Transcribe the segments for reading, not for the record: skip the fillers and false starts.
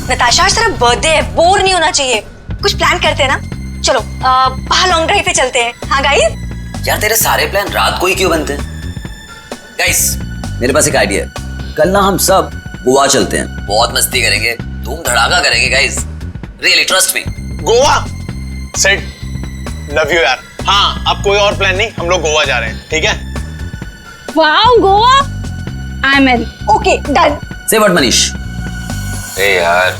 नताशा आज तेरा बर्थडे है, बोर नहीं होना चाहिए। कुछ प्लान करते हैं ना, चलो बाहर लॉन्ग ड्राइव पे चलते हैं। हाँ गाइस। यार तेरे सारे प्लान रात को ही क्यों बनते हैं? गाइस मेरे पास एक आइडिया है, कल ना हम सब गोवा चलते हैं, बहुत मस्ती करेंगे, धूम धड़ाका करेंगे guys, really trust me. Goa set, love you यार। हाँ अब कोई और प्लान नहीं, हम लोग गोवा जा रहे हैं, ठीक है? Wow Goa, I am in. Okay done. से व्हाट मनीष? ए यार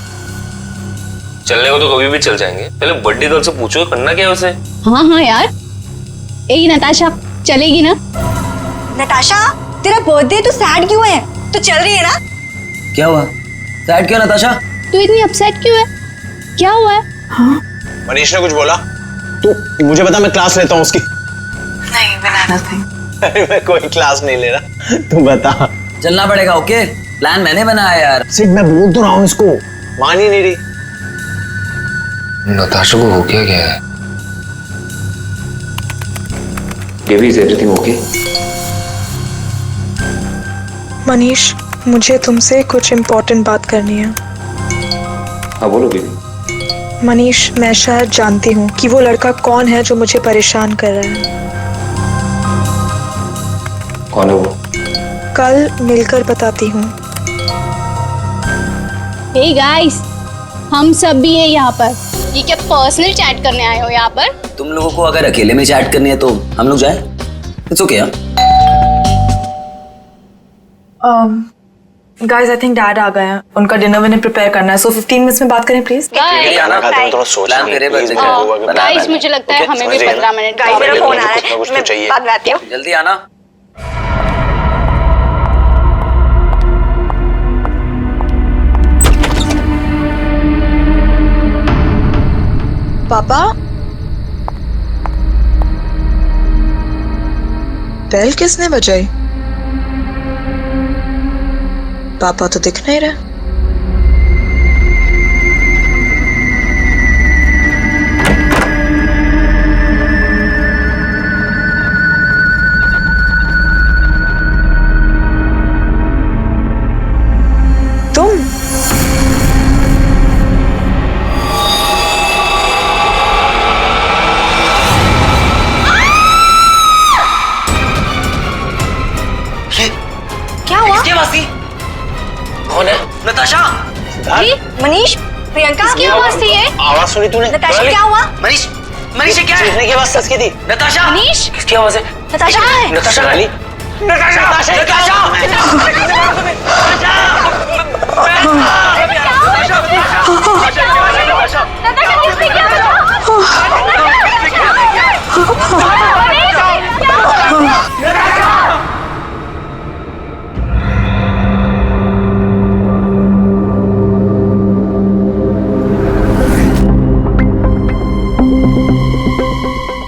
चलने को तो कभी भी चल जाएंगे, पहले बर्थडे गर्ल से पूछो करना क्या है उसे। हाँ यार, ए नताशा चलेगी ना? नताशा तेरा बर्थडे, तू सैड क्यों है? तू चल रही है ना? क्या हुआ? सैड क्यों नताशा? तू इतनी अपसेट क्यों है? क्या हुआ है? हाँ? मनीष ने कुछ बोला? तू मुझे बता, मैं क्लास लेता हूँ उसकी। नहीं बनाना था। अरे मैं कोई क्लास नहीं ले रहा, तू बता। चलना पड़ेगा। ओके प्लान मैंने बनाया यार। सिर्फ मैं बोल तो रहा हूँ इसको, मान ही नहीं रही। नताशा को हो क्या है? Baby is everything okay? Manish, मुझे तुमसे कुछ इम्पोर्टेंट बात करनी है। हाँ बोलो बेबी। मनीष, मैं शायद जानती हूँ कि वो लड़का कौन है जो मुझे परेशान कर रहा है। कौन है वो? कल मिलकर बताती हूँ। हे गाइस, हम सब भी है यहाँ पर। ये क्या पर्सनल चैट करने आए हो यहाँ पर? तुम लोगों को अगर अकेले में चैट करनी है तो हम लोग जाए? It's okay. Guys, I think dad आ गए हैं, उनका डिनर विनर प्रिपेयर करना है, सो 15 मिनट्स में बात करें प्लीज। गाइस मुझे लगता है हमें भी 15 मिनट। गाइस मेरा फोन आ रहा है, मैं बाद में आती हूँ। जल्दी आना। पापा, बेल किसने बजाई? पापा तो दिख नहीं रहे। तुम? क्या हुआ? कौन है? नताशा? मनीष, प्रियंका की आवाज थी ये? आवाज सुनी तूने? नताशा क्या हुआ? मनीष, मनीष ये क्या है? चीखने की आवाज सच की थी। नताशा? मनीष? किसकी आवाज है? नताशा कहाँ है? नताशा गाली?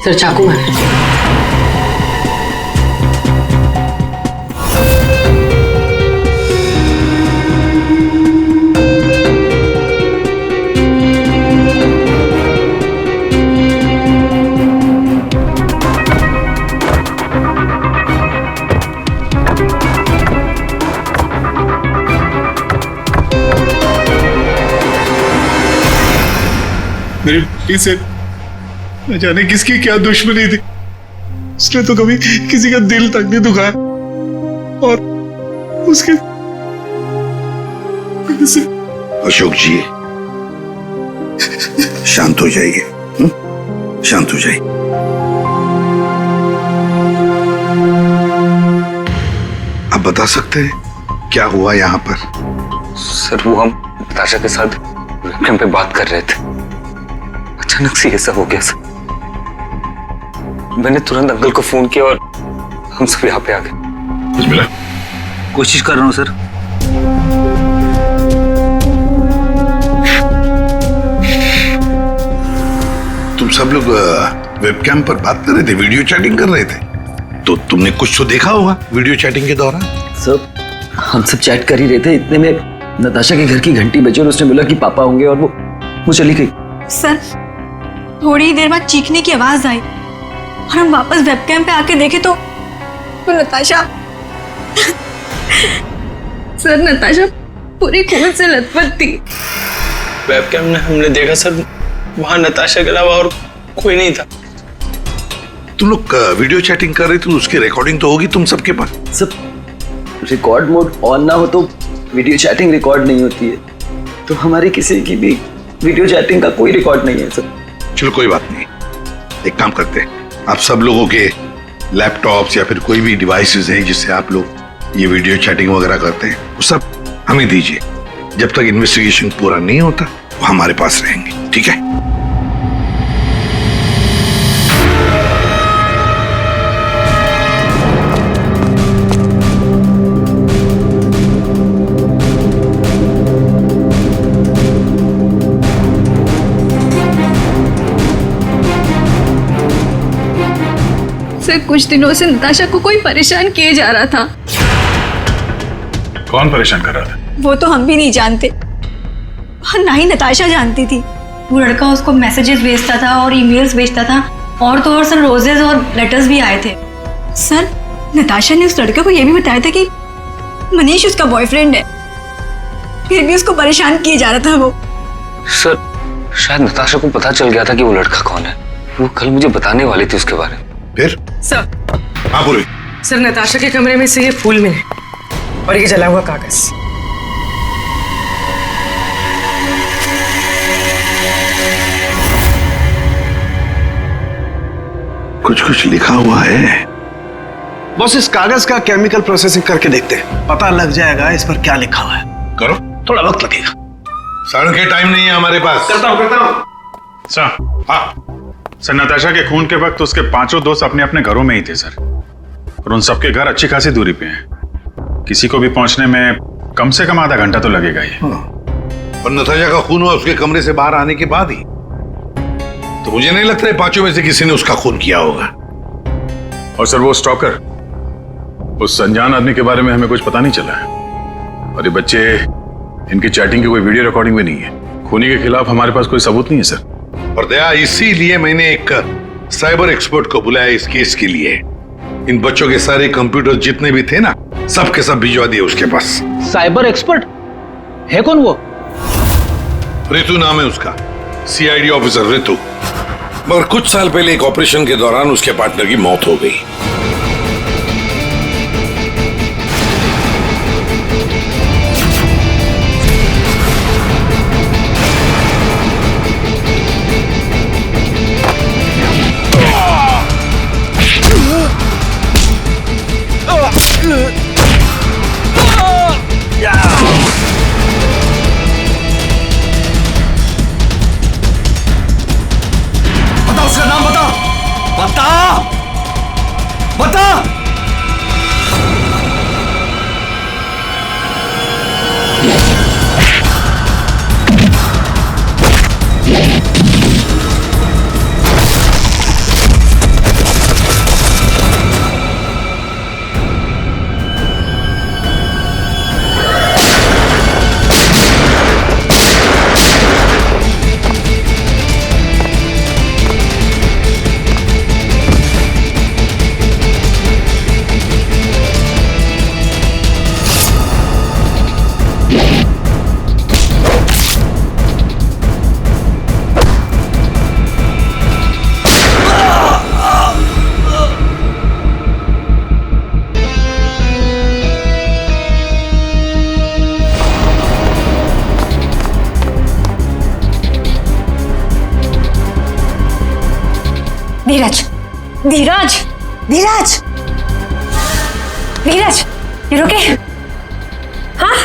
सर चाकू मारा। मेरे बेटी से न जाने किसकी क्या दुश्मनी थी, उसने तो कभी किसी का दिल तक नहीं दुखाया, और उसके से... अशोक जी शांत हो जाइए, शांत हो जाइए। आप बता सकते हैं क्या हुआ यहाँ पर? सर वो हम नताशा के साथ वेबकैम पे बात कर रहे थे, अचानक से ऐसा हो गया सर। मैंने तुरंत अंकल को फोन किया और हम सब यहाँ पे आ गए। कोशिश कर रहा हूँ सर। तुम सब लोग वेबकैम पर बात कर रहे थे, वीडियो चैटिंग कर रहे थे, तो तुमने कुछ तो देखा होगा वीडियो चैटिंग के दौरान। सर हम सब चैट कर ही रहे थे, इतने में नताशा के घर की घंटी बजी और उसने बोला कि पापा होंगे, और वो चली गई। सर थोड़ी देर बाद चीखने की आवाज आई और हम वापस वेबकैम पे आके देखे तो नताशा सर नताशा पूरी खून से लथपथ थी। वेबकैम में हमने देखा सर, वहां नताशा के अलावा और कोई नहीं था। तुम लोग वीडियो चैटिंग कर रहे थे, उसकी रिकॉर्डिंग तो होगी तुम सबके पास। सब रिकॉर्ड मोड ऑन ना हो तो वीडियो चैटिंग रिकॉर्ड नहीं होती है, तो हमारी किसी की भी वीडियो चैटिंग का कोई रिकॉर्ड नहीं है सर। चलो कोई बात नहीं, एक काम करते हैं, आप सब लोगों के लैपटॉप्स या फिर कोई भी डिवाइसेस हैं जिससे आप लोग ये वीडियो चैटिंग वगैरह करते हैं, वो सब हमें दीजिए। जब तक इन्वेस्टिगेशन पूरा नहीं होता वो हमारे पास रहेंगे, ठीक है? सर कुछ दिनों से नताशा को कोई परेशान किए जा रहा था। कौन परेशान कर रहा था? वो तो हम भी नहीं जानते और ना ही नताशा जानती थी। वो लड़का उसको मैसेजेस भेजता था और ईमेल्स भेजता था, और तो और सर रोजेस और लेटर्स भी आए थे। सर नताशा ने उस लड़के को ये भी बताया था कि मनीष उसका बॉयफ्रेंड है, फिर भी उसको परेशान किए जा रहा था वो। सर शायद नताशा को पता चल गया था कि वो लड़का कौन है। वो कल मुझे बताने वाली थी उसके बारे में। फिर? सर, हाँ बोलो। सर नताशा के कमरे में से ये फूल मिले और ये जला हुआ कागज। कुछ कुछ लिखा हुआ है। बॉस इस कागज का केमिकल प्रोसेसिंग करके देखते हैं, पता लग जाएगा इस पर क्या लिखा हुआ है। करो, थोड़ा वक्त लगेगा। सर के टाइम नहीं है हमारे पास। करता हूँ। सर, हाँ सर नताशा के खून के वक्त उसके 5 दोस्त अपने अपने घरों में ही थे सर, और उन सबके घर अच्छी खासी दूरी पे हैं। किसी को भी पहुंचने में कम से कम आधा घंटा तो लगेगा ही। और नताशा का खून हुआ उसके कमरे से बाहर आने के बाद ही, तो मुझे नहीं लगता है 5 में से किसी ने उसका खून किया होगा। और सर वो स्टॉकर, उस अनजान आदमी के बारे में हमें कुछ पता नहीं चला है, और ये बच्चे, इनकी चैटिंग की कोई वीडियो रिकॉर्डिंग भी नहीं है। खूनी के खिलाफ हमारे पास कोई सबूत नहीं है सर। और दया, इसीलिए मैंने एक साइबर एक्सपर्ट को बुलाया इस केस के लिए। इन बच्चों के सारे कंप्यूटर जितने भी थे ना, सब के सब भिजवा दिए उसके पास। साइबर एक्सपर्ट है कौन वो? ऋतु नाम है उसका, सीआईडी ऑफिसर ऋतु। मगर कुछ साल पहले एक ऑपरेशन के दौरान उसके पार्टनर की मौत हो गई। धीरज, धीरज, धीरज, धीरज, ये रुके। हाँ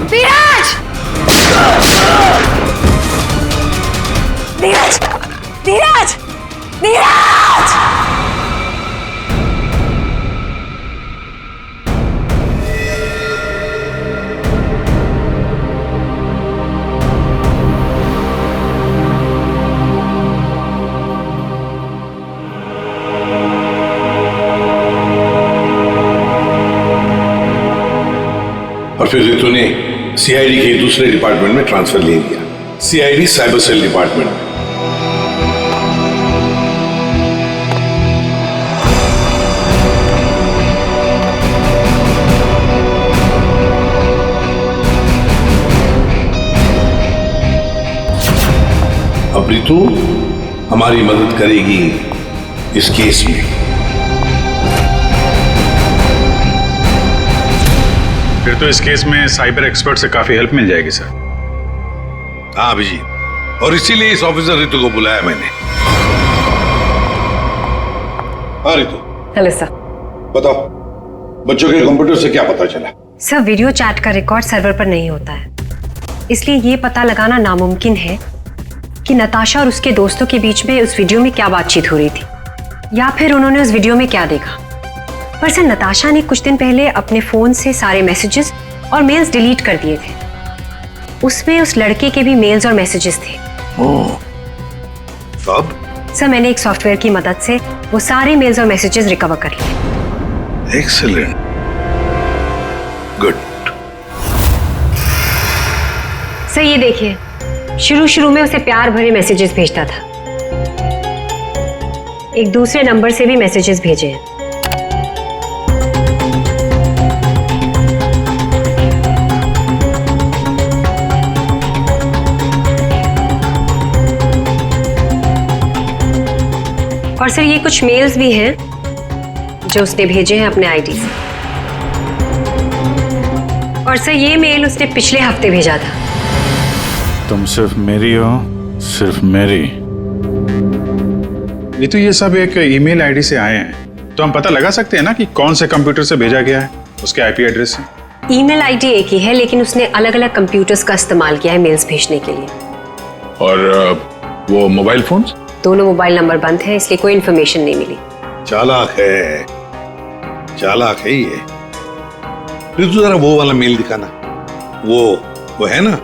धीरज, धीरज, धीरज, धीरज। और फिर ऋतु ने सीआईडी के दूसरे डिपार्टमेंट में ट्रांसफर ले लिया, सीआईडी साइबर सेल डिपार्टमेंट में। हमारी मदद करेगी इस केस में। फिर तो इस केस में साइबर एक्सपर्ट से काफी हेल्प मिल जाएगी सर। हाँ अभिजीत, और इसीलिए इस ऑफिसर रितु को बुलाया मैंने। हाँ रितु, हेलो सर। बताओ, बच्चों के कंप्यूटर से क्या पता चला? सर, वीडियो चैट का रिकॉर्ड सर्वर पर नहीं होता है, इसलिए ये पता लगाना नामुमकिन है कि नताशा और उसके दोस्तों के बीच में उस वीडियो में क्या बातचीत हो रही थी, या फिर उन्होंने उस वीडियो में क्या देखा। पर सर, नताशा ने कुछ दिन पहले अपने फोन से सारे मैसेजेस और मेल्स डिलीट कर दिए थे। उसमें उस लड़के के भी मेल्स और मैसेजेस थे। कब? सर, मैंने एक सॉफ्टवेयर की मदद से वो सारे मेल्स और मैसेजेस रिकवर कर लिए। Excellent, good. सर, ये देखिए, शुरू में उसे प्यार भरे मैसेजेस भेजता था। एक दूसरे नंबर से भी मैसेजेस भेजे हैं। और सर, ये कुछ मेल्स भी हैं जो उसने भेजे हैं अपने आईडी से। और सर, ये मेल उसने पिछले हफ्ते भेजा था। तुम सिर्फ मेरी हो, सिर्फ मेरी। ये तो ये सब एक ईमेल आईडी से आए हैं, तो हम पता लगा सकते हैं ना कि कौन से कंप्यूटर से भेजा गया है, उसके आईपी एड्रेस से। ईमेल आईडी एक ही है, लेकिन उसने अलग अलग कंप्यूटर्स का इस्तेमाल किया है मेल्स भेजने के लिए। और वो मोबाइल फोन्स? दोनों मोबाइल नंबर बंद है, इसलिए कोई इन्फॉर्मेशन नहीं मिली। चालाक है, चालाक है ये। रितु, जरा वो वाला मेल दिखाना। वो है ना,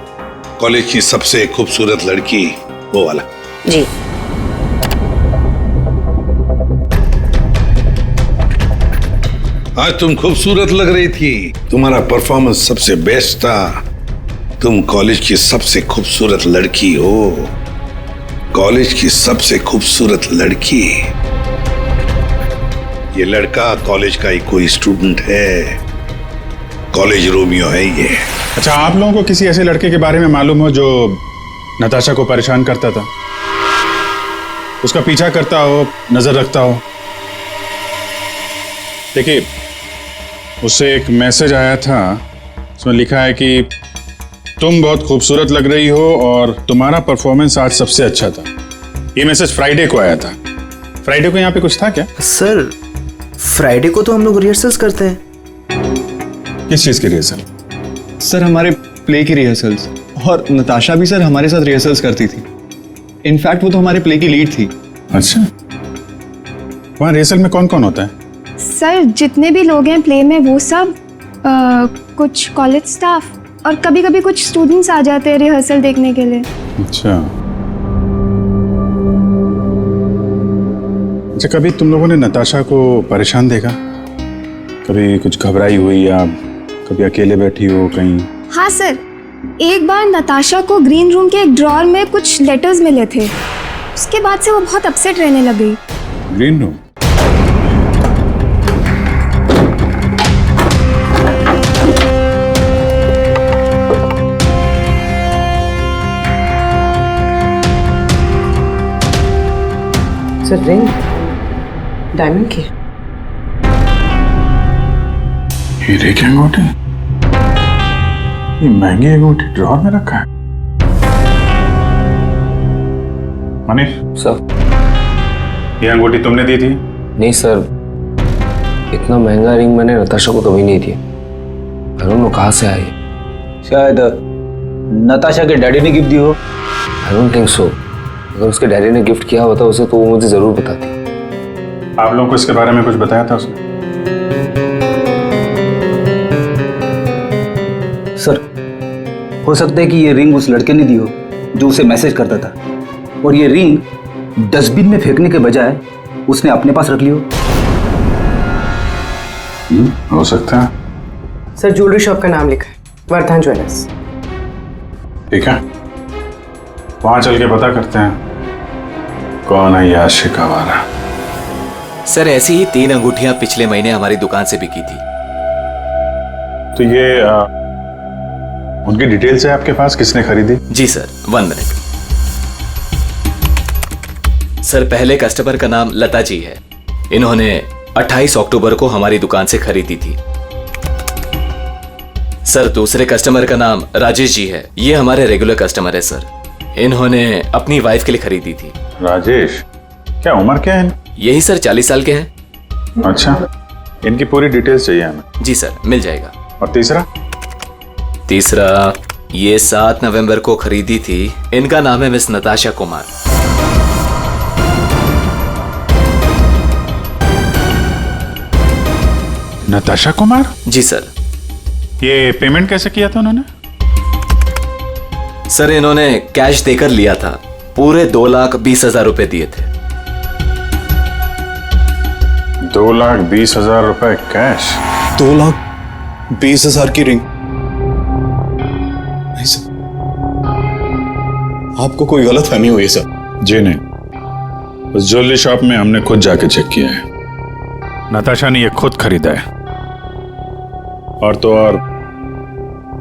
कॉलेज की सबसे खूबसूरत लड़की, वो वाला। जी। आज तुम खूबसूरत लग रही थी, तुम्हारा परफॉर्मेंस सबसे बेस्ट था। तुम कॉलेज की सबसे खूबसूरत लड़की हो, कॉलेज की सबसे खूबसूरत लड़की। ये लड़का कॉलेज का ही कोई स्टूडेंट है, कॉलेज रोमियो है ये। अच्छा, आप लोगों को किसी ऐसे लड़के के बारे में मालूम हो जो नताशा को परेशान करता था, उसका पीछा करता हो, नजर रखता हो? देखिए, उससे एक मैसेज आया था, उसमें लिखा है कि तुम बहुत खूबसूरत लग रही हो और तुम्हारा परफॉर्मेंस आज सबसे अच्छा था। ये मैसेज फ्राइडे को आया था। फ्राइडे को यहाँ पे कुछ था क्या? सर, फ्राइडे को तो हम लोग रिहर्सल्स करते हैं। किस चीज की रिहर्सल? सर, हमारे प्ले की रिहर्सल्स। और नताशा भी सर हमारे साथ रिहर्सल्स करती थी। इनफैक्ट वो तो हमारे प्ले की लीड थी। अच्छा, वहाँ रिहर्सल में कौन कौन होता है? सर, जितने भी लोग हैं प्ले में, वो सब कुछ कॉलेज स्टाफ और कभी कभी कुछ स्टूडेंट्स आ जाते हैं रिहर्सल देखने के लिए। अच्छा, कभी तुम लोगों ने नताशा को परेशान देखा? कभी कुछ घबराई हुई या कभी अकेले बैठी हो कहीं? हाँ सर, एक बार नताशा को ग्रीन रूम के एक ड्रॉअर में कुछ लेटर्स मिले थे। उसके बाद से वो बहुत अपसेट रहने लग गई। Green room? Sir, ring diamond की। हीरे की अंगूठी? ये महंगी अंगूठी ड्रॉअर में रखा है? मनीष सर, ये अंगूठी तुमने दी थी? नहीं सर, इतना महंगा रिंग मैंने नताशा को कभी नहीं दिया। आई डोंट नो कहाँ से आई। शायद नताशा के डैडी ने गिफ्ट दी हो। I don't think so. अगर उसके डैडी ने गिफ्ट किया होता उसे, तो वो मुझे जरूर बताती। आप लोगों को इसके बारे में कुछ बताया था उसने? सर, हो सकता है कि ये रिंग उस लड़के ने दी हो जो उसे मैसेज करता था, और ये रिंग डस्टबिन में फेंकने के बजाय उसने अपने पास रख ली हो। हो सकता है। सर, ज्वेलरी शॉप का नाम लिखा है, वर्धन ज्वेलर्स। ठीक है, वहां चल के पता करते हैं कौन है ये आशिक आवारा। सर, ऐसी ही 3 अंगूठियां पिछले महीने हमारी दुकान से बिकी थी। तो ये उनकी डिटेल्स है आपके पास, किसने खरीदी? जी सर, 1 मिनट। सर पहले कस्टमर का नाम लता जी है। इन्होंने 28 अक्टूबर को हमारी दुकान से खरीदी थी। सर दूसरे कस्टमर का नाम राजेश जी है। ये हमारे रेगुलर कस्टमर है सर। इन्होंने अपनी वाइफ के लिए खरीदी थी। राजेश, क्या उम्र क्या है? यही सर 40 साल के हैं। अच्छा, इनकी पूरी डिटेल्स चाहिए हमें। जी सर, मिल जाएगा। और तीसरा? तीसरा ये 7 नवंबर को खरीदी थी। इनका नाम है मिस नताशा कुमार। नताशा कुमार? जी सर। ये पेमेंट कैसे किया था उन्होंने? सर इन्होंने कैश देकर लिया था। पूरे 2,20,000 रुपए दिए थे। 2,20,000 रुपए कैश? 2,20,000 की रिंग? नहीं सर, आपको कोई गलत फहमी हुई है सर। जी नहीं, उस ज्वेलरी शॉप में हमने खुद जाके चेक किया है। नताशा ने ये खुद खरीदा है, और तो और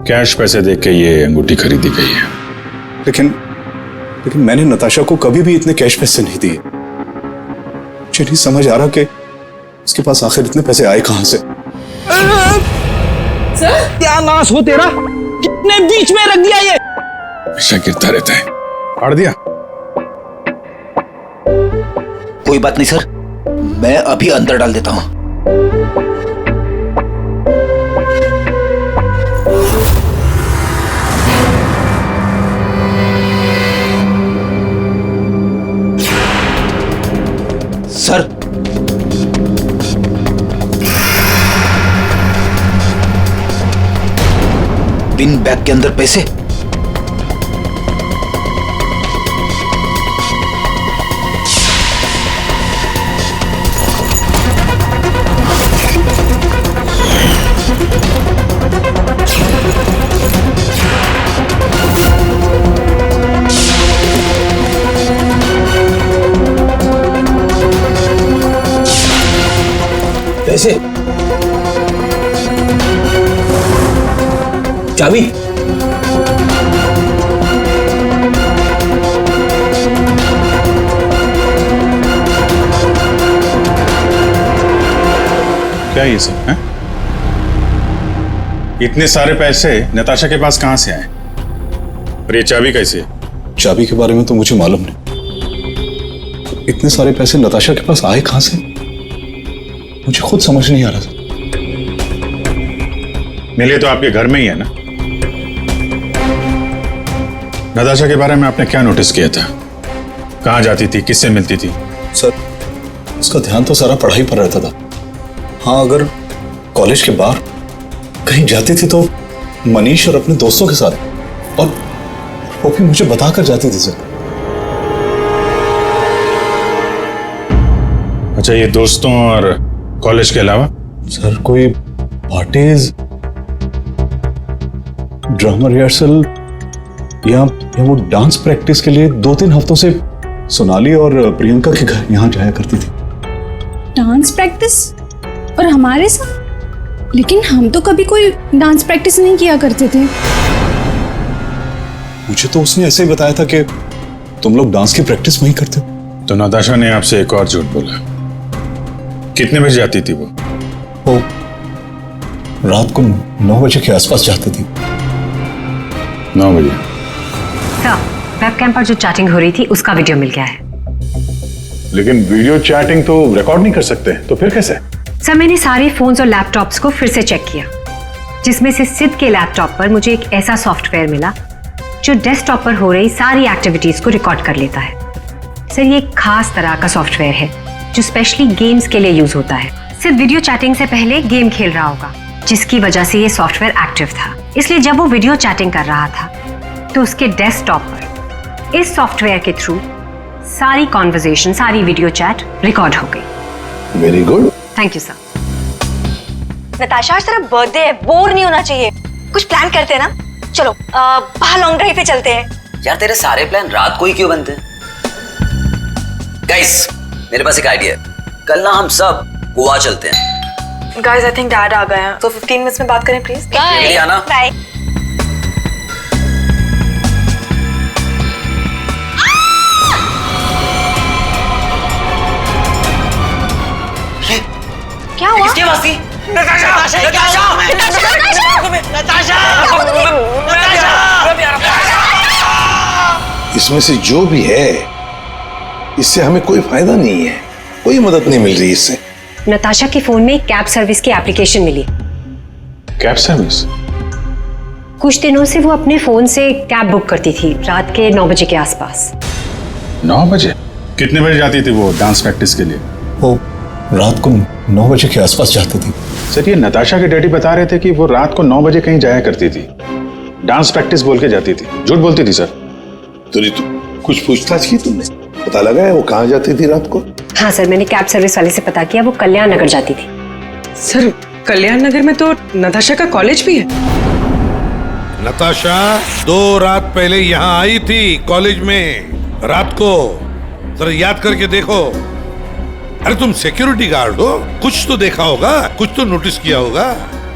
कैश पैसे देके ये अंगूठी खरीदी गई है। लेकिन मैंने नताशा को कभी भी इतने कैश पैसे नहीं दिए। मुझे नहीं समझ आ रहा कि उसके पास आखिर इतने पैसे आए कहां से। सर क्या नाश हो तेरा, कितने बीच में रख दिया ये। हमेशा गिरता रहता है। फाड़ दिया? कोई बात नहीं सर, मैं अभी अंदर डाल देता हूं। सर पिन बैग के अंदर पैसे। पैसे, चाबी, क्या ये सब है? इतने सारे पैसे नताशा के पास कहां से आए? और ये चाबी कैसे? चाबी के बारे में तो मुझे मालूम नहीं। इतने सारे पैसे नताशा के पास आए कहां से, मुझे खुद समझ नहीं आ रहा था। मिले तो आपके घर में ही है ना? नताशा के बारे में आपने क्या नोटिस किया था? कहां जाती थी, किससे मिलती थी? सर उसका ध्यान तो सारा पढ़ाई पर रहता था। हाँ, अगर कॉलेज के बाहर कहीं जाती थी तो मनीष और अपने दोस्तों के साथ, और वो भी मुझे बताकर जाती थी सर। अच्छा, ये दोस्तों और कॉलेज के अलावा? सर कोई पार्टीज, ड्रामा रिहर्सल या वो डांस प्रैक्टिस के लिए 2-3 हफ्तों से सोनाली और प्रियंका के घर यहाँ जाया करती थी। Dance practice? और हमारे साथ? लेकिन हम तो कभी कोई डांस प्रैक्टिस नहीं किया करते थे। मुझे तो उसने ऐसे ही बताया था कि तुम लोग डांस की प्रैक्टिस वहीं करते हो। तो नताशा ने आपसे एक और झूठ बोला। कितने बजे जाती थी वो? रात को 9 बजे के आसपास जाती थी। 9 बजे? सर, वेबकैम पर जो चैटिंग हो रही थी उसका वीडियो मिल गया है। लेकिन वीडियो चैटिंग तो रिकॉर्ड नहीं कर सकते, तो फिर कैसे? सर मैंने सारे फोन्स और लैपटॉप्स को फिर से चेक किया, जिसमें से सिद्ध के लैपटॉप पर मुझे एक ऐसा सॉफ्टवेयर मिला जो डेस्कटॉप पर हो रही सारी एक्टिविटीज को रिकॉर्ड कर लेता है। सर ये एक खास तरह का सॉफ्टवेयर है जो स्पेशली गेम्स के लिए यूज होता है। सिर्फ वीडियो चैटिंग से पहले गेम खेल रहा होगा, जिसकी वजह से ये सॉफ्टवेयर एक्टिव था। इसलिए जब वो वीडियो चैटिंग कर रहा था तो उसके डेस्कटॉप पर इस सॉफ्टवेयर के थ्रू सारी कॉन्वर्सेशन, सारी वीडियो चैट रिकॉर्ड हो गई। Very good, thank you sir. Natasha आज तेरा बर्थडे है, बोर नहीं होना चाहिए। कुछ प्लान करते हैं ना? चलो बाहर लॉन्ग ड्राइव पे चलते हैं। यार तेरे सारे प्लान रात को ही क्यों बनते हैं? गाइस, मेरे पास एक आइडिया है। कल ना हम सब गोवा चलते हैं। गाइस आई थिंक डैड आ गए हैं, तो 15 मिनट्स में बात करें प्लीज। बाय। आना। बाय। क्या हुआ? किसकी आवाज थी? नताशा! इसमें से जो भी है इससे हमें कोई फायदा नहीं है, कोई मदद नहीं मिल रही इससे। नताशा के फोन में कैब सर्विस की एप्लीकेशन मिली। Cab service? कुछ दिनों से वो अपने फोन से कैब बुक करती थी रात के 9 बजे के आसपास। 9 बजे? कितने बजे जाती थी वो डांस प्रैक्टिस के लिए? वो रात को 9 बजे के आसपास जाती थी। सर, ये नताशा के डैडी बता रहे थे कि वो रात को 9 बजे कहीं जाया करती थी, डांस प्रैक्टिस बोल के जाती थी। झूठ बोलती थी सर। तो कुछ पूछताछ की तुमने? पता लगा है वो कहाँ जाती थी रात को? हाँ सर, मैंने कैब सर्विस वाले से पता किया, वो कल्याण नगर जाती थी। सर, कल्याण नगर में तो नताशा का कॉलेज भी है। नताशा 2 रात पहले यहाँ आई थी कॉलेज में रात को, जरा याद करके देखो। अरे तुम सिक्योरिटी गार्ड हो, कुछ तो देखा होगा, कुछ तो नोटिस किया होगा।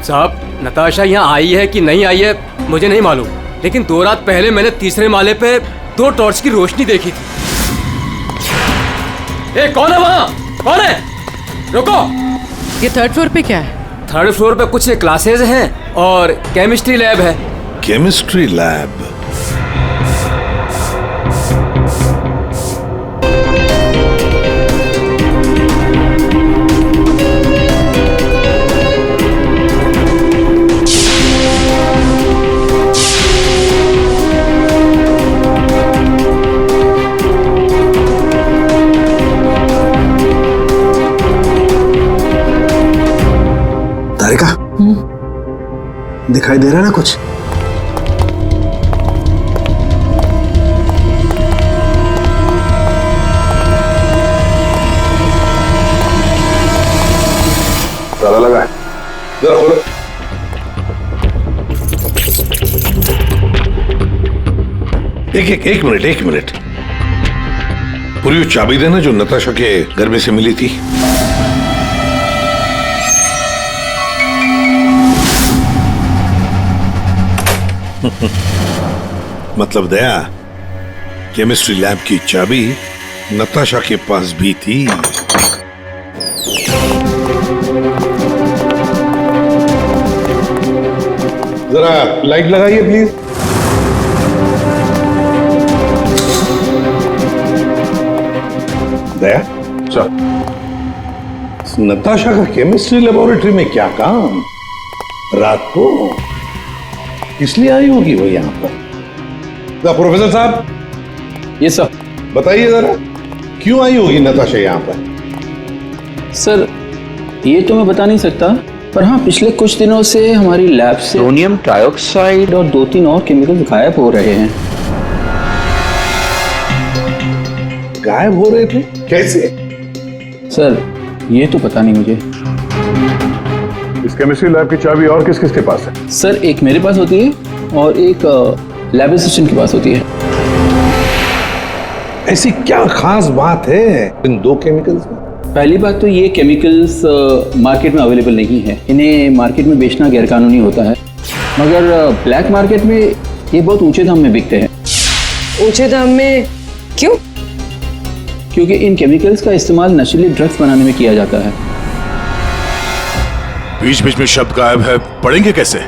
साहब, नताशा यहाँ आई है कि नहीं आई है मुझे नहीं मालूम, लेकिन 2 रात पहले मैंने तीसरे माले पे 2 टॉर्च की रोशनी देखी थी। ए, कौन है वहाँ? कौन है? रुको। ये 3rd फ्लोर पे क्या है? 3rd फ्लोर पे कुछ क्लासेस हैं और केमिस्ट्री लैब है। Chemistry lab? दिखाई दे रहा है ना कुछ? ताला लगा है, जरा खोलो। एक मिनट। पूरी वो चाबी देना जो नताशा के घर में से मिली थी। मतलब दया, केमिस्ट्री लैब की चाबी नताशा के पास भी थी। जरा लाइट लगाइए प्लीज। दया सर, नताशा का केमिस्ट्री लेबोरेटरी में क्या काम रात को? इसलिए आई होगी वो यहाँ पर। प्रोफेसर साहब। ये सर, बताइए जरा, क्यों आई होगी नताशा यहाँ पर? सर, ये तो मैं बता नहीं सकता, पर हाँ, पिछले कुछ दिनों से हमारी लैब से सोडियम डाइऑक्साइड और 2-3 और केमिकल्स गायब हो रहे हैं। गायब हो रहे थे? कैसे? सर, ये तो पता नहीं मुझे। इस केमिस्ट्री लैब की चाबी और किस किस के पास है? सर, एक मेरे पास होती है और एक लैब असिस्टेंट के पास होती है। ऐसी क्या खास बात है इन 2 केमिकल्स में? पहली बात तो ये केमिकल्स मार्केट में अवेलेबल नहीं है, इन्हें मार्केट में बेचना गैरकानूनी होता है, मगर ब्लैक मार्केट में ये बहुत ऊंचे दाम में बिकते हैं। ऊंचे दाम में क्यों? क्योंकि इन केमिकल्स का इस्तेमाल नशीले ड्रग्स बनाने में किया जाता है। बीच बीच में शब्द गायब है, पढ़ेंगे कैसे?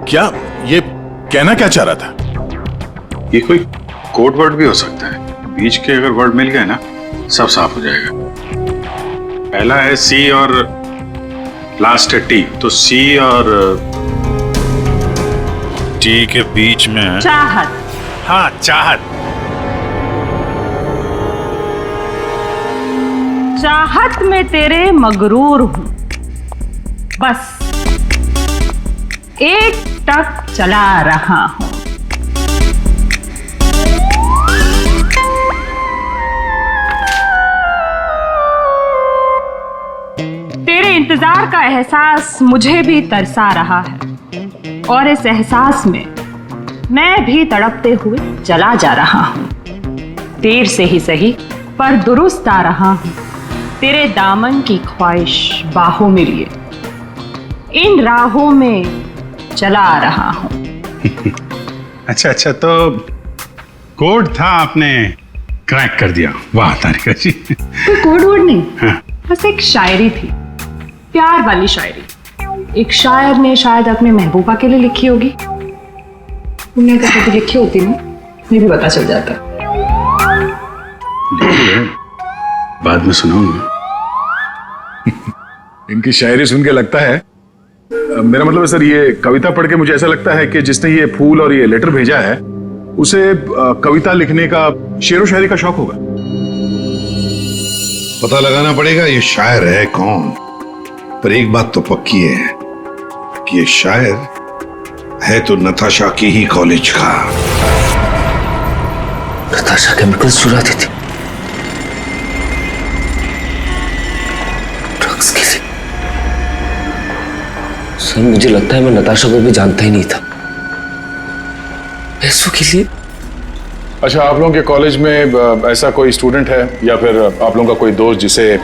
क्या ये कहना क्या चाह रहा था? ये कोई कोड वर्ड भी हो सकता है, बीच के अगर वर्ड मिल गए ना सब साफ हो जाएगा। पहला है सी और लास्ट है टी, तो सी और टी के बीच में चाहत। हाँ, चाहत। चाहत में तेरे मगरूर हूं, बस एक टक चला रहा हूं। तेरे इंतजार का एहसास मुझे भी तरसा रहा है और इस एहसास में मैं भी तड़पते हुए चला जा रहा हूं। देर से ही सही पर दुरुस्त आ रहा हूं, तेरे दामन की ख्वाहिश बाहों में लिए इन राहों में चला आ रहा हूं। अच्छा, तो कोड था, आपने क्रैक कर दिया। वाह तारिका जी। कोई कोड वर्ड नहीं, हाँ। बस एक शायरी थी। प्यार वाली शायरी एक शायर ने शायद अपने महबूबा के लिए लिखी होगी। तुमने अगर कभी लिखी होती ना, मुझे भी पता चल जाता। बाद में सुनाऊंगा। इनकी शायरी सुन के लगता है, मेरा मतलब है सर, ये कविता पढ़ के मुझे ऐसा लगता है कि जिसने ये फूल और ये लेटर भेजा है उसे कविता लिखने का, शेरो शायरी का शौक होगा। पता लगाना पड़ेगा ये शायर है कौन, पर एक बात तो पक्की है कि ये शायर है तो नताशा की ही कॉलेज का। नताशा केमिकल्स चुराती थी ड्रग्स के लिए। सर मुझे लगता है मैं नताशा को भी जानता ही नहीं था। पैसों के लिए। अच्छा, आप लोगों के कॉलेज में ऐसा कोई स्टूडेंट है या फिर आप लोगों का कोई दोस्त जिसे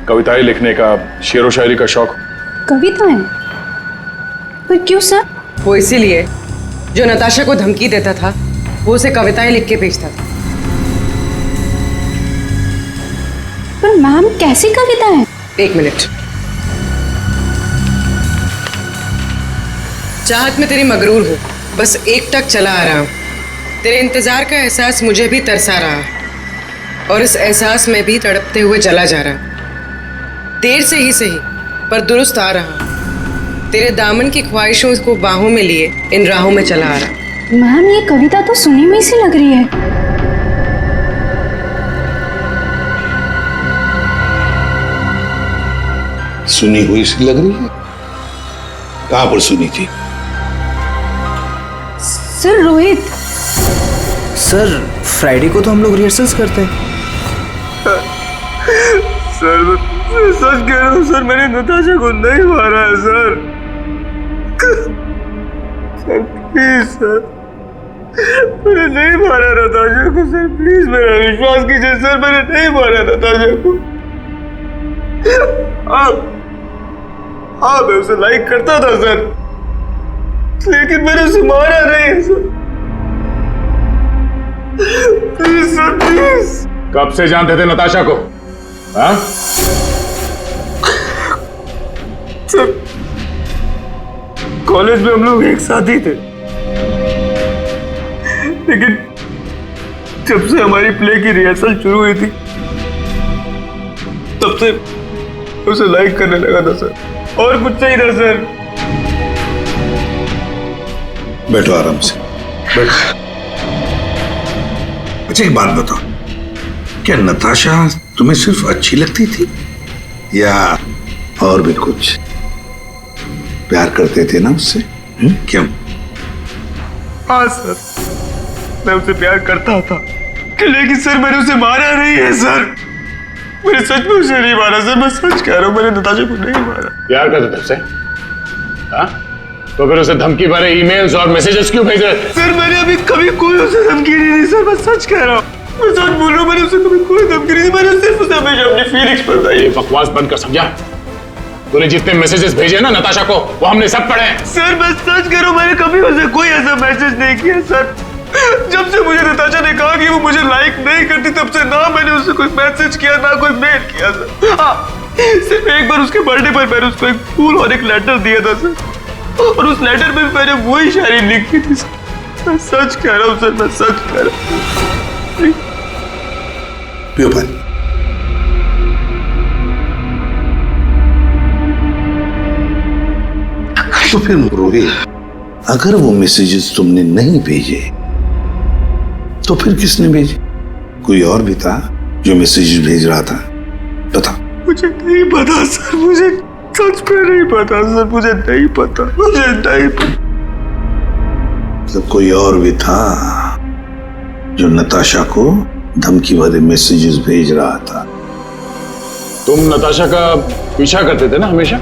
कविताएं लिखने का, शेरो शायरी का शौक? कविताएं? पर क्यों सर? वो इसीलिए जो नताशा को धमकी देता था वो उसे कविताएं लिख के भेजता था। पर मैम कैसी कविताएं? एक मिनट। चाहत में तेरी मगरूर हूँ, बस एक टक चला आ रहा हूँ। तेरे इंतजार का एहसास मुझे भी तरसा रहा और इस एहसास में भी तड़पते हुए चला जा रहा। देर से ही सही पर दुरुस्त आ रहा। तेरे दामन की ख्वाहिशों को बाहों में लिए इन राहों में चला आ रहा। मैम ये कविता तो सुनी में सी लग रही है। सुनी हुई सी लग रही है? कहां पर सुनी थी? सर रोहित, सर फ्राइडे को तो हम लोग रिहर्सल्स करते हैं। सर मैं सच कह रहा हूँ सर, मैंने नताशा को नहीं मारा है सर। सर प्लीज सर, मैंने नहीं मारा नताशा को सर, प्लीज मेरा विश्वास कीजिए सर, मैंने नहीं मारा नताशा को। हाँ मैं उसे लाइक करता था सर, लेकिन मैंने उसे मारा नहीं है सर। Please sir please. कब से जानते थे नताशा को? हाँ? सर कॉलेज में हम लोग एक साथ ही थे, लेकिन जब से हमारी प्ले की रिहर्सल शुरू हुई थी तब से उसे लाइक करने लगा था सर, और कुछ नहीं था सर। बैठो आराम से, बैठो। अच्छा एक बात बताओ, क्या नताशा तुम्हें सिर्फ अच्छी लगती थी या और भी कुछ? प्यार करते थे ना उससे? क्यों? हाँ सर, मैं उसे प्यार करता था, लेकिन सर मैंने उसे मारा नहीं है सर। मैंने सच में उसे नहीं मारा सर, मैं सच कह रहा हूँ, मैंने नताशा को नहीं मारा। प्यार करते थे उससे? हाँ? तो फिर उसे धमकी भरे ईमेल्स और मैसेजेस क्यों भेज रहे थे? सर मैंने अभी कभी कोई उसे धमकी नहीं दी सर, मैं सच कह रहा हूँ, मैं सच बोल रहा हूँ, मैंने उसे कभी कोई धमकी नहीं दी, मैंने सिर्फ उसे हमेशा अपनी फीलिंग्स बताई। ये बकवास बंद कर, समझा? तूने जितने मैसेजेस भेजे ना नताशा को, वो हमने सब पढ़े हैं। सर मैं सच कह रहा हूँ, मैंने कभी उसे कोई ऐसा मैसेज नहीं किया सर। जब से मुझे नताशा ने कहा कि वो मुझे लाइक नहीं करती, तब से ना मैंने उसे कोई मैसेज किया ना कोई मेल किया सर। हाँ, सिर्फ एक बार उसके बर्थडे पर मैंने उसको एक फूल और एक लेटर दिया था सर, और उस लेटर में मैंने वही शायरी लिखी थी सर। मैं सच कह रहा हूँ सर, मैं सच कह रहा हूँ। पियो पानी। तो फिर रोहित, अगर वो मैसेजेस तुमने नहीं भेजे तो फिर किसने भेजे? कोई और भी था जो मैसेजेस भेज रहा था? बताओ। मुझे नहीं पता सर, मुझे सच में नहीं पता सर, मुझे नहीं पता, मुझे नहीं पता। मतलब कोई और भी था जो नताशा को धमकी भरे मैसेजेस भेज रहा था? तुम नताशा का पीछा करते थे ना हमेशा,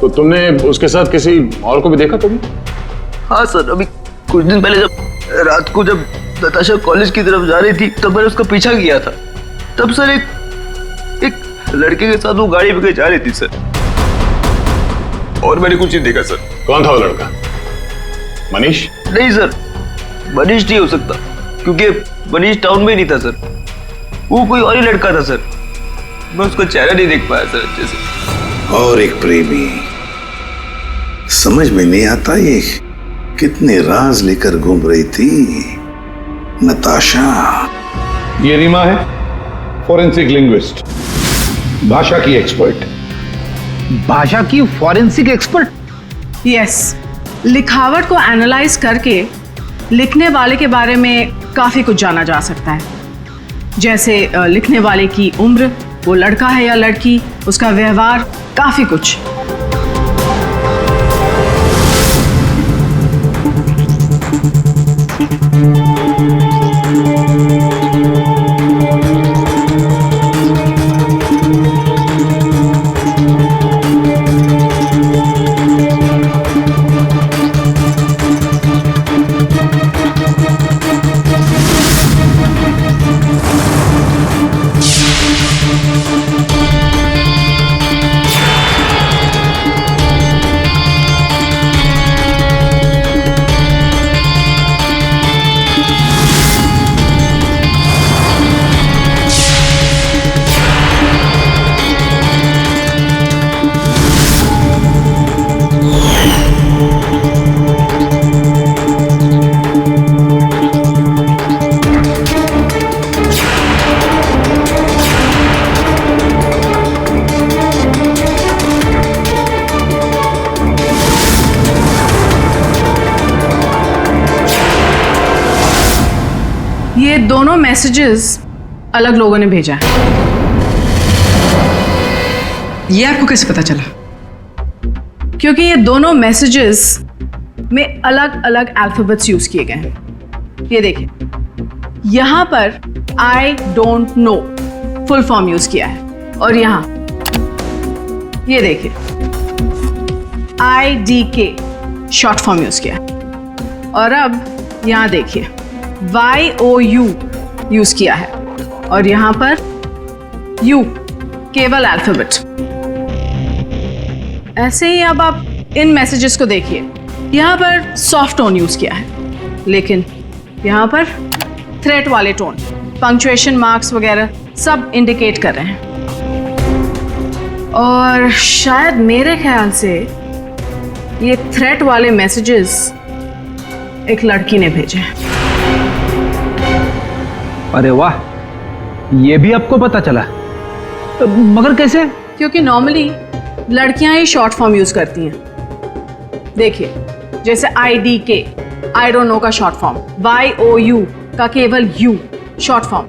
तो तुमने उसके साथ किसी और को भी देखा तुमने? हाँ सर, अभी कुछ दिन पहले जब रात को जब नताशा कॉलेज की तरफ जा रही थी तब मैंने उसका पीछा किया था। तब सर एक लड़के के साथ वो गाड़ी पे जा रही थी सर, और मैंने कुछ नहीं देखा सर। कौन था वो लड़का? मनीष? नहीं सर, मनीष नहीं हो सकता, क्योंकि मनीष टाउन में ही नहीं था सर, वो कोई और ही लड़का था सर। मैं उसका चेहरा नहीं देख पाया सर अच्छे से। और एक प्रेमी। समझ में नहीं आता ये कितने राज लेकर घूम रही थी नताशा। ये रीमा है, फॉरेंसिक लिंग्विस्ट, भाषा की एक्सपर्ट। भाषा की फॉरेंसिक एक्सपर्ट? यस, लिखावट को एनालाइज करके लिखने वाले के बारे में काफी कुछ जाना जा सकता है, जैसे लिखने वाले की उम्र, वो लड़का है या लड़की, उसका व्यवहार, काफी कुछ। ये दोनों मैसेजेस अलग लोगों ने भेजा है। ये आपको कैसे पता चला? क्योंकि ये दोनों मैसेजेस में अलग अलग अल्फाबेट्स यूज किए गए हैं। ये देखिए, यहां पर I don't know full form use किया है, और यहां ये देखिए IDK शॉर्ट फॉर्म यूज किया है, और अब यहां देखिए YOU यूज किया है, और यहां पर U केवल अल्फाबेट। ऐसे ही अब आप इन मैसेजेस को देखिए, यहां पर सॉफ्ट टोन यूज किया है, लेकिन यहां पर थ्रेट वाले टोन, पंक्चुएशन मार्क्स वगैरह सब इंडिकेट कर रहे हैं। और शायद मेरे ख्याल से ये थ्रेट वाले मैसेजेस एक लड़की ने भेजे हैं। अरे वाह, ये भी आपको पता चला? मगर कैसे? क्योंकि नॉर्मली लड़कियां ही शॉर्ट फॉर्म यूज करती हैं। देखिए, जैसे IDK आई डोंट नो का शॉर्ट फॉर्म, YOU का केवल U शॉर्ट फॉर्म,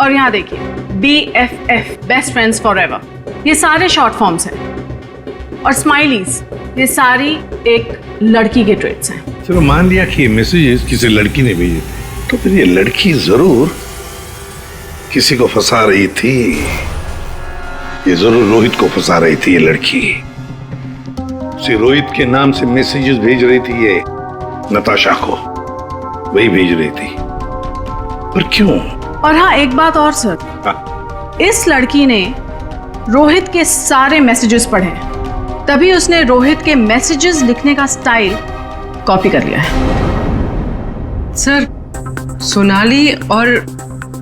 और यहां देखिए BFF बेस्ट फ्रेंड्स फॉरएवर, ये सारे शॉर्ट फॉर्म्स हैं। और स्माइलीज, ये सारी एक लड़की के ट्रेट्स हैं। चलो मान लिया कि ये मैसेजेस किसी लड़की ने भेजे थे, तो फिर ये लड़की जरूर किसी को फंसा रही थी। ये जरूर रोहित को फंसा रही थी। ये लड़की उसे रोहित के नाम से मैसेजेस भेज रही थी, ये नताशा को वही भेज रही थी। पर क्यों? और हाँ, एक बात और सर, इस लड़की ने रोहित के सारे मैसेजेस पढ़े, तभी उसने रोहित के मैसेजेस लिखने का स्टाइल कॉपी कर लिया है। सर, सोनाली और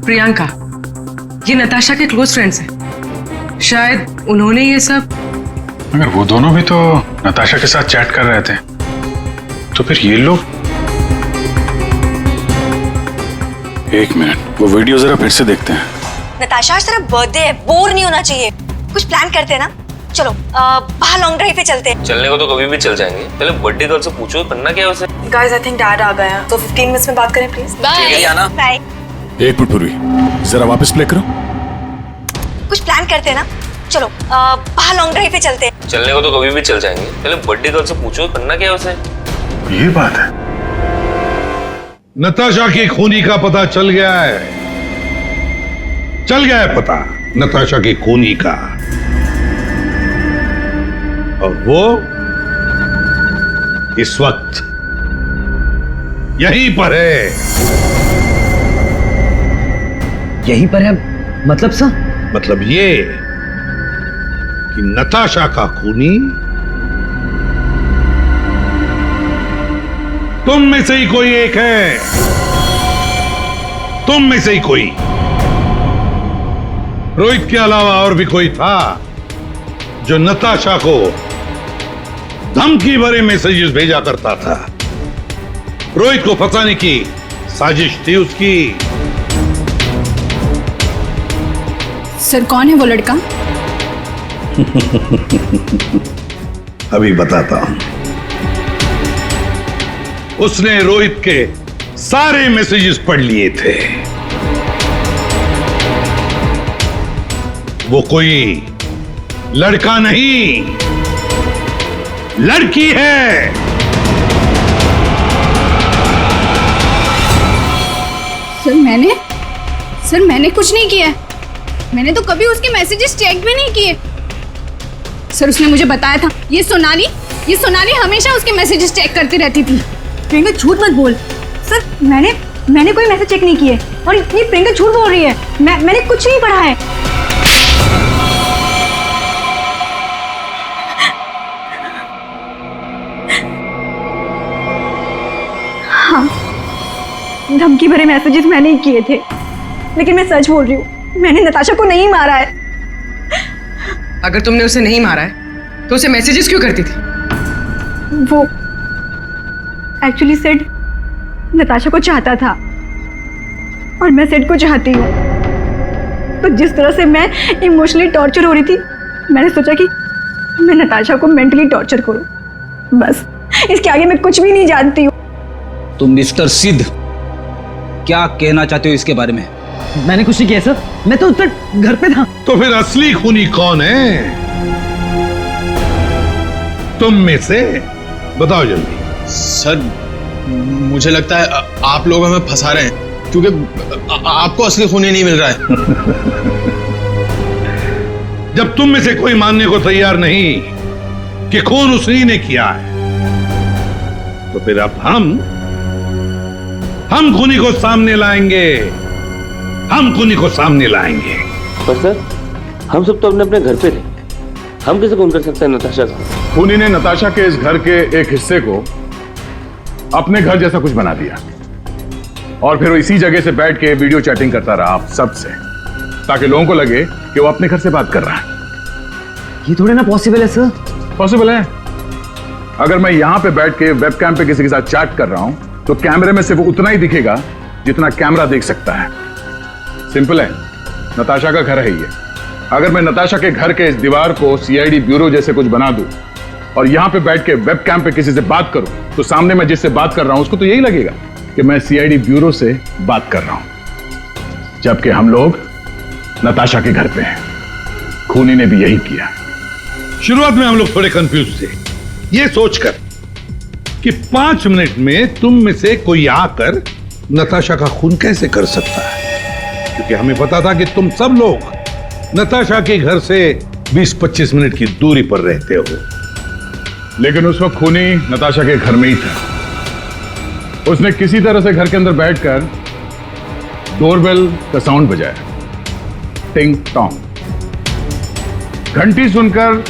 प्रियंका ये नताशा के क्लोज फ्रेंड्स हैं। शायद उन्होंने ये सब। मगर वो दोनों भी तो नताशा के साथ चैट कर रहे थे, तो फिर ये लोग। एक मिनट, वो वीडियो जरा फिर से देखते हैं। नताशा, आज तेरा बर्थडे है, बोर नहीं होना चाहिए, कुछ प्लान करते हैं ना। चलो बाहर लॉन्ग ड्राइव पे चलते हैं। चलने को तो कभी भी चल जाएंगे, पहले बर्थडे गर्ल से पूछो करना क्या है उसे। गाइस, आई थिंक डैड आ गए हैं, तो 15 मिनट्स में बात करें प्लीज। Bye bye. एक मिनट पूर्वी, जरा वापस प्ले करो। कुछ प्लान करते हैं ना। चलो बाहर लॉन्ग ड्राइव पे चलते हैं। चलने को तो कभी भी चल जाएंगे, पहले बर्थडे गर्ल से पूछो करना क्या है उसे। ये बात है। नताशा की खूनी का पता चल गया है, चल गया है पता नताशा की खूनी का, और वो इस वक्त यहीं पर है। यहीं पर है मतलब सर? मतलब ये कि नताशा का खूनी तुम में से ही कोई एक है, तुम में से ही कोई। रोहित के अलावा और भी कोई था जो नताशा को धमकी भरे मैसेजेस भेजा करता था। रोहित को फंसाने की साजिश थी उसकी। सर कौन है वो लड़का? अभी बताता हूं। उसने रोहित के सारे मैसेजेस पढ़ लिए थे। वो कोई लड़का नहीं, लड़की है। सर मैंने कुछ नहीं किया। मैंने तो कभी उसके मैसेजेस चेक भी नहीं किए। सर उसने मुझे बताया था, ये सोनाली हमेशा उसके मैसेजेस चेक करती रहती थी। प्रियंका झूठ मत बोल। सर मैंने कोई मैसेज चेक नहीं किए और ये प्रियंका झूठ बोल रही है। मैंने कुछ नहीं पढ़ा है। हाँ, धमकी भरे मैसेजेस मैंने ही किए थे, लेकिन मैं सच बोल रही हूँ, मैंने नताशा को नहीं मारा है। अगर तुमने उसे नहीं मारा है तो उसे मैसेजेस क्यों करती थी? वो एक्चुअली सेड नताशा को चाहता था और मैं सेड को चाहती हूँ। तो जिस तरह से मैं इमोशनली टॉर्चर हो रही थी, मैंने सोचा कि मैं नताशा को मेंटली टॉर्चर करूँ। बस इसके आगे मैं कुछ भी नहीं जानती हूँ। तो मिस्टर सिद्ध, क्या कहना चाहते हो इसके बारे में? मैंने कुछ नहीं किया सर, मैं तो उतर घर पे था। तो फिर असली खूनी कौन है? तुम में से बताओ जल्दी। सर मुझे लगता है आप लोग हमें फंसा रहे हैं, क्योंकि आपको असली खूनी नहीं मिल रहा है। जब तुम में से कोई मानने को तैयार नहीं कि खून उसी ने किया है, तो फिर अब हम खूनी को सामने लाएंगे। हम खूनी को सामने लाएंगे। पर सर, हम सब तो अपने घर पे थे, हम कैसे खून कर सकते हैं नताशा का? खूनी ने नताशा के इस घर के एक हिस्से को अपने घर जैसा कुछ बना दिया और फिर वो इसी जगह से बैठ के वीडियो चैटिंग करता रहा आप सबसे, ताकि लोगों को लगे कि वो अपने घर से बात कर रहा है। ये थोड़े ना पॉसिबल है सर। पॉसिबल है। अगर मैं यहां पे बैठ के वेबकैम पे किसी के साथ चैट कर रहा हूं तो कैमरे में सिर्फ उतना ही दिखेगा जितना कैमरा देख सकता है। सिंपल है, नताशा का घर है ये। अगर मैं नताशा के घर के इस दीवार को सीआईडी ब्यूरो जैसे कुछ बना दूं और यहां पे बैठ के वेबकैम पे किसी से बात करूं, तो सामने मैं जिससे बात कर रहा हूं उसको तो यही लगेगा कि मैं सीआईडी ब्यूरो से बात कर रहा हूं, जबकि हम लोग नताशा के घर पे हैं। खूनी ने भी यही किया। शुरुआत में हम लोग थोड़े कंफ्यूज थे, ये सोचकर कि 5 मिनट में तुम में से कोई आकर नताशा का खून कैसे कर सकता है, क्योंकि हमें पता था कि तुम सब लोग नताशा के घर से 20-25 मिनट की दूरी पर रहते हो। लेकिन उस वक्त खूनी नताशा के घर में ही था। उसने किसी तरह से घर के अंदर बैठकर डोरबेल का साउंड बजाया, टिंग टोंग। घंटी सुनकर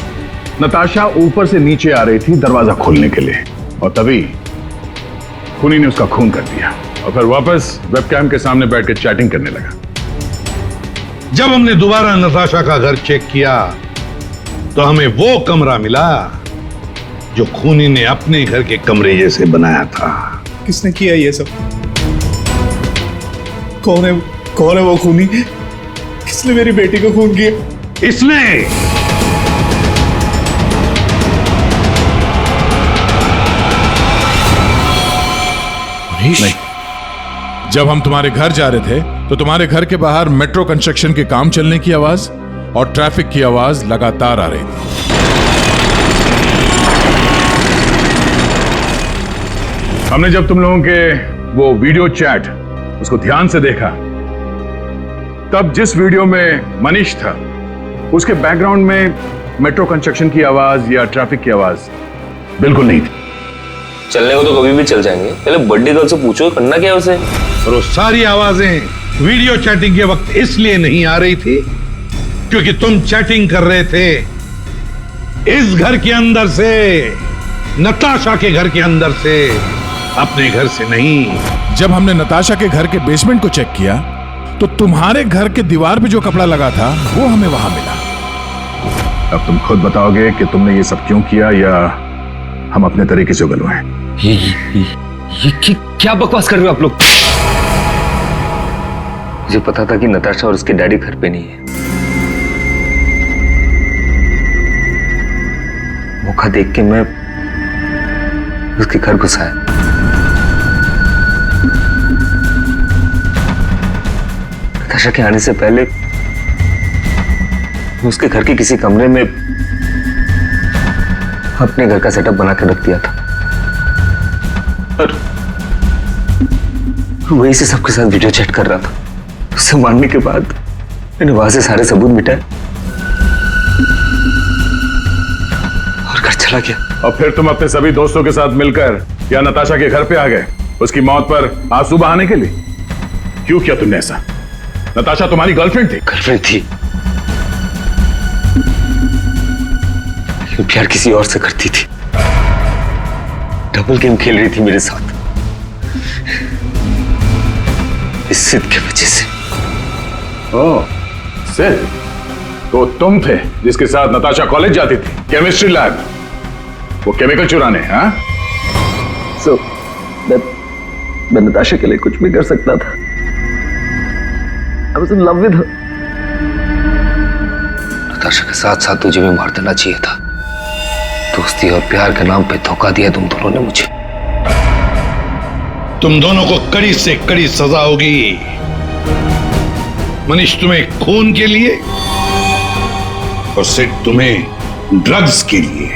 नताशा ऊपर से नीचे आ रही थी दरवाजा खोलने के लिए, और तभी खूनी ने उसका खून कर दिया और फिर वापस वेबकैम के सामने बैठकर चैटिंग करने लगा। जब हमने दोबारा नताशा का घर चेक किया तो हमें वो कमरा मिला जो खूनी ने अपने घर के कमरे जैसे बनाया था। किसने किया ये सब? कौन है वो खूनी? किसने मेरी बेटी को खून किया? इसने। नहीं, जब हम तुम्हारे घर जा रहे थे तो तुम्हारे घर के बाहर मेट्रो कंस्ट्रक्शन के काम चलने की आवाज और ट्रैफिक की आवाज लगातार आ रही थी। हमने जब तुम लोगों के वो वीडियो चैट उसको ध्यान से देखा, तब जिस वीडियो में मनीष था उसके बैकग्राउंड में मेट्रो कंस्ट्रक्शन की आवाज या ट्रैफिक की आवाज बिल्कुल नहीं थी। चलने को तो कभी भी चल जाएंगे, पहले बर्थडे गर्ल से पूछो करना क्या है उसे। और वो सारी आवाजें वीडियो चैटिंग के वक्त इसलिए नहीं आ रही थी क्योंकि तुम चैटिंग कर रहे थे इस घर के अंदर से, नताशा के घर के अंदर से, अपने घर से नहीं। जब हमने नताशा के घर के बेसमेंट को चेक किया तो तुम्हारे घर के दीवार पे जो कपड़ा लगा था वो हमें वहां मिला। अब तुम खुद बताओगे कि तुमने ये सब क्यों किया या हम अपने तरीके से उगलवाएं। ये क्या बकवास कर रहे हो आप लोग? मुझे पता था कि नताशा और उसके डैडी घर पे नहीं है। मौका देख के मैं उसके घर घुस आया। नताशा के आने से पहले मैं उसके घर के किसी कमरे में अपने घर का सेटअप बना के रख दिया था और वहीं से सबके साथ वीडियो चैट कर रहा था। उससे मारने के बाद मैंने वहां से सारे सबूत मिटाए और घर चला गया। और फिर तुम अपने सभी दोस्तों के साथ मिलकर या नताशा के घर पे आ गए उसकी मौत पर आंसू बहाने के लिए। क्यों किया तुमने ऐसा? नताशा तुम्हारी गर्लफ्रेंड थी। गर्लफ्रेंड थी, लेकिन प्यार किसी और से करती थी। डबल गेम खेल रही थी मेरे साथ, इस सिद्ध की वजह से। ओह, सिद्ध? तो तुम थे जिसके साथ नताशा कॉलेज जाती थी, केमिस्ट्री लैब, वो केमिकल चुराने। हाँ? So, मैं नताशा के लिए कुछ भी कर सकता था। I was in love with her. Natasha के साथ साथ तुझे भी मार देना चाहिए था। दोस्ती और प्यार के नाम पे धोखा दिया तुम दोनों ने मुझे। तुम दोनों को कड़ी से कड़ी सजा होगी। मनीष तुम्हें खून के लिए और सिड तुम्हें ड्रग्स के लिए।